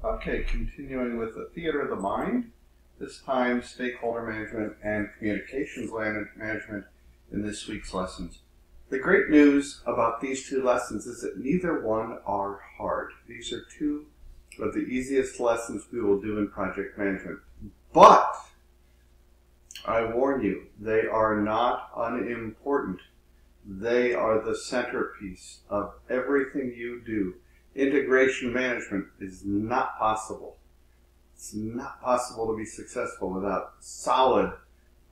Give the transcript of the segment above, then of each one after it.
Okay, continuing with the theater of the mind, this time stakeholder management and communications management in this week's lessons. The great news about these two lessons is that neither one are hard. These are two of the easiest lessons we will do in project management. But, I warn you, they are not unimportant. They are the centerpiece of everything you do. Integration management is not possible. It's not possible to be successful without solid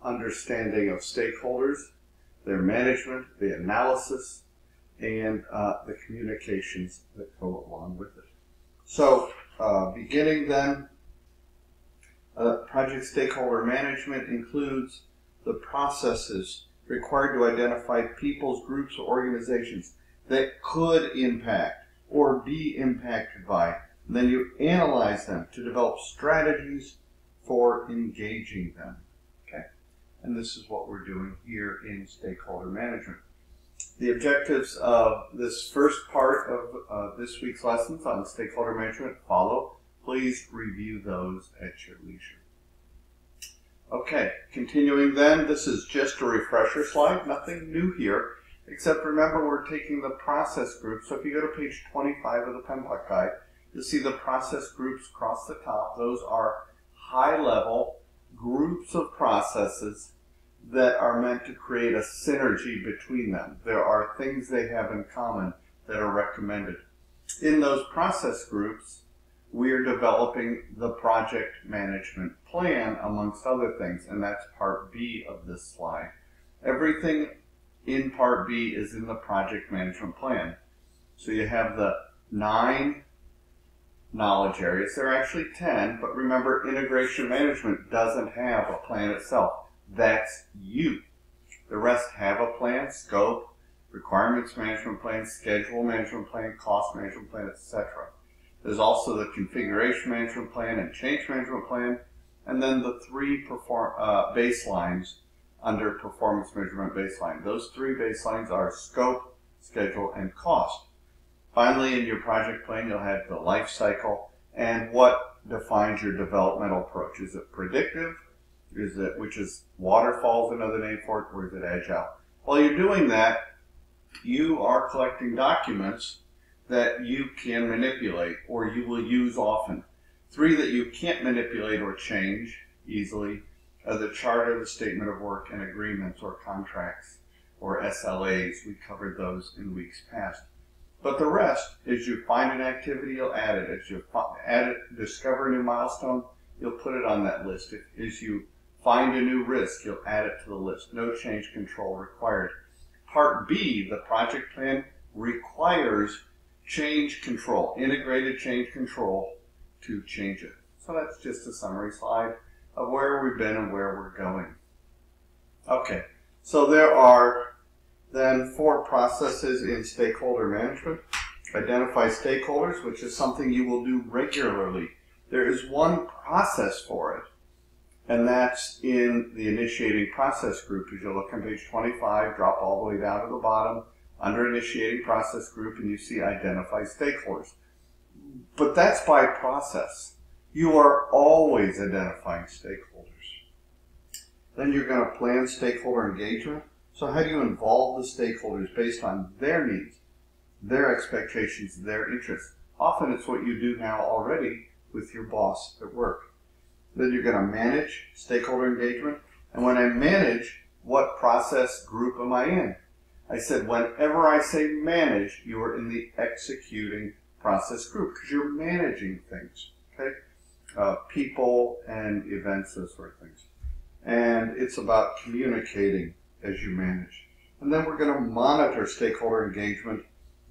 understanding of stakeholders, their management, the analysis, and the communications that go along with it. So, beginning then, project stakeholder management includes the processes required to identify people's groups or organizations that could impact or be impacted by. And then you analyze them to develop strategies for engaging them. Okay? And this is what we're doing here in stakeholder management. The objectives of this first part of this week's lessons on stakeholder management follow. Please review those at your leisure. Okay, continuing then, this is just a refresher slide, nothing new here, except remember we're taking the process group. So if you go to page 25 of the PMBOK guide, you'll see the process groups across the top. Those are high-level groups of processes that are meant to create a synergy between them. There are things they have in common that are recommended. In those process groups, we are developing the project management plan, amongst other things, and that's part B of this slide. Everything in part B is in the project management plan. So you have the 9 knowledge areas. There are actually 10, but remember, integration management doesn't have a plan itself. That's you. The rest have a plan, scope, requirements management plan, schedule management plan, cost management plan, etc. There's also the configuration management plan and change management plan, and then the 3 baselines under performance measurement baseline. Those 3 baselines are scope, schedule, and cost. Finally, in your project plan, you'll have the life cycle and what defines your developmental approach. Is it predictive? Which is waterfall is another name for it, or is it agile? While you're doing that, you are collecting documents that you can manipulate or you will use often. 3 that you can't manipulate or change easily are the charter, the statement of work, and agreements or contracts or SLAs. We covered those in weeks past. But the rest, as you find an activity, you'll add it. As you discover a new milestone, you'll put it on that list. As you find a new risk, you'll add it to the list. No change control required. Part B, the project plan, requires change control, integrated change control to change it. So that's just a summary slide of where we've been and where we're going. Okay, so there are then 4 processes in stakeholder management. Identify stakeholders, which is something you will do regularly. There is one process for it, and that's in the initiating process group. As you look on page 25, drop all the way down to the bottom, under initiating process group, and you see identify stakeholders. But that's by process. You are always identifying stakeholders. Then you're going to plan stakeholder engagement. So how do you involve the stakeholders based on their needs, their expectations, their interests? Often it's what you do now already with your boss at work. Then you're going to manage stakeholder engagement. And when I manage, what process group am I in? I said whenever I say manage, you are in the executing process group because you're managing things, okay? People and events, those sort of things. And it's about communicating as you manage. And then we're going to monitor stakeholder engagement.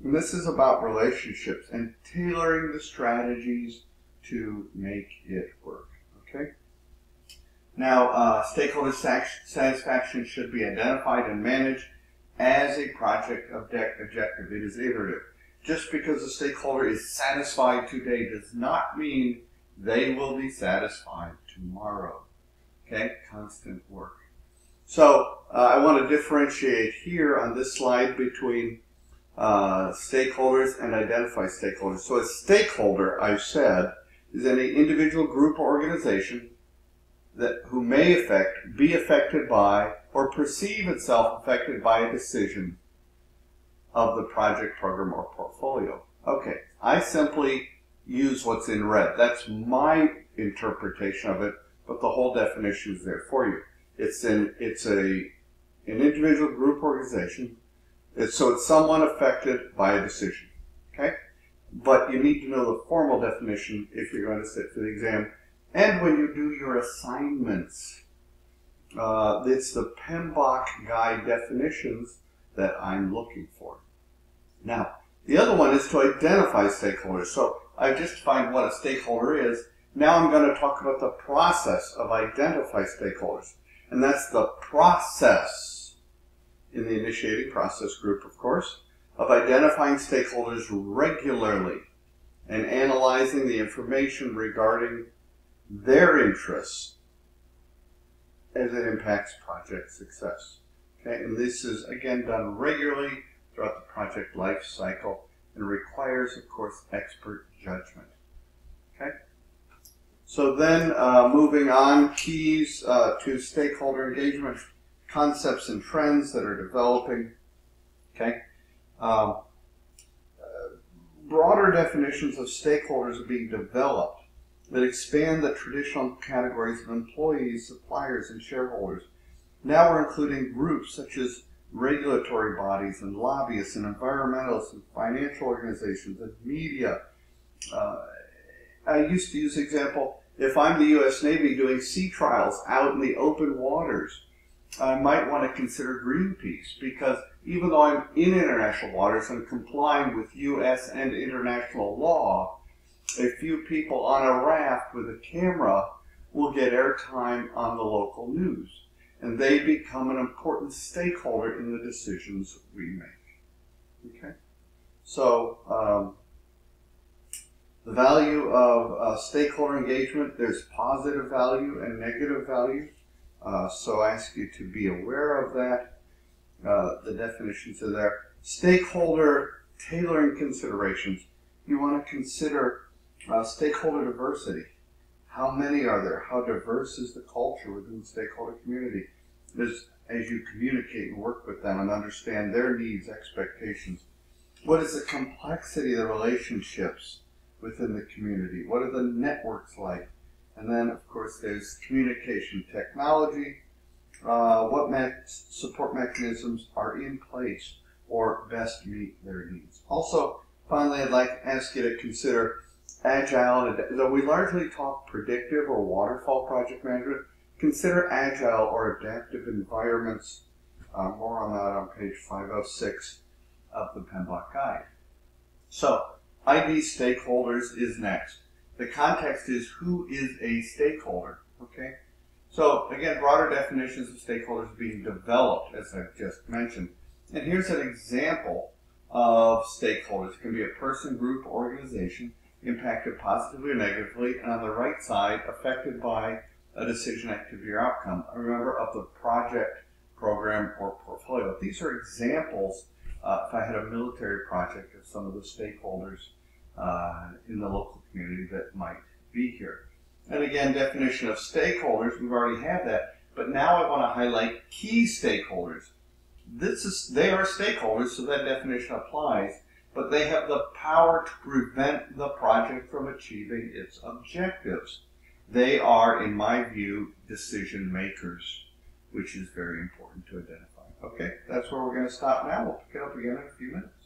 And this is about relationships and tailoring the strategies to make it work, okay? Now, stakeholder satisfaction should be identified and managed as a project objective. It is iterative. Just because a stakeholder is satisfied today does not mean they will be satisfied tomorrow. Okay? Constant work. So, I want to differentiate here on this slide between stakeholders and identify stakeholders. So a stakeholder, I've said, is any individual, group, or organization who may be affected by or perceive itself affected by a decision of the project, program, or portfolio. Okay, I simply use what's in red. That's my interpretation of it, but the whole definition is there for you. It's an individual, group, organization. So it's someone affected by a decision. Okay, but you need to know the formal definition if you're going to sit for the exam. And when you do your assignments, it's the PMBOK guide definitions that I'm looking for. Now, the other one is to identify stakeholders. So I've just defined what a stakeholder is. Now I'm going to talk about the process of identify stakeholders. And that's the process, in the initiating process group, of course, of identifying stakeholders regularly and analyzing the information regarding their interests as it impacts project success. Okay, and this is again done regularly throughout the project life cycle and requires, of course, expert judgment. Okay, so then moving on, keys to stakeholder engagement, concepts and trends that are developing. Okay, broader definitions of stakeholders are being developed that expand the traditional categories of employees, suppliers, and shareholders. Now we're including groups such as regulatory bodies and lobbyists and environmentalists and financial organizations and media. I used to use the example, if I'm the U.S. Navy doing sea trials out in the open waters, I might want to consider Greenpeace, because even though I'm in international waters and complying with U.S. and international law, a few people on a raft with a camera will get airtime on the local news, and they become an important stakeholder in the decisions we make. Okay, so the value of stakeholder engagement, there's positive value and negative value. So I ask you to be aware of that. The definitions are there. Stakeholder tailoring considerations. You want to consider stakeholder diversity. How many are there? How diverse is the culture within the stakeholder community? As you communicate and work with them and understand their needs, expectations. What is the complexity of the relationships within the community? What are the networks like? And then, of course, there's communication technology. What support mechanisms are in place or best meet their needs? Also, finally, I'd like to ask you to consider agile. And though we largely talk predictive or waterfall project management, consider agile or adaptive environments. More on that on page 506 of the PMBOK guide. So, ID stakeholders is next. The context is, who is a stakeholder? Okay? So, again, broader definitions of stakeholders being developed, as I've just mentioned. And here's an example of stakeholders. It can be a person, group, organization, impacted positively or negatively, and on the right side, affected by a decision, activity, or outcome. Remember, of the project, program, or portfolio. These are examples, if I had a military project, of some of the stakeholders in the local community that might be here. And again, definition of stakeholders, we've already had that, but now I want to highlight key stakeholders. They are stakeholders, so that definition applies, but they have the power to prevent the project from achieving its objectives. They are, in my view, decision makers, which is very important to identify. Okay, that's where we're going to stop now. We'll pick it up again in a few minutes.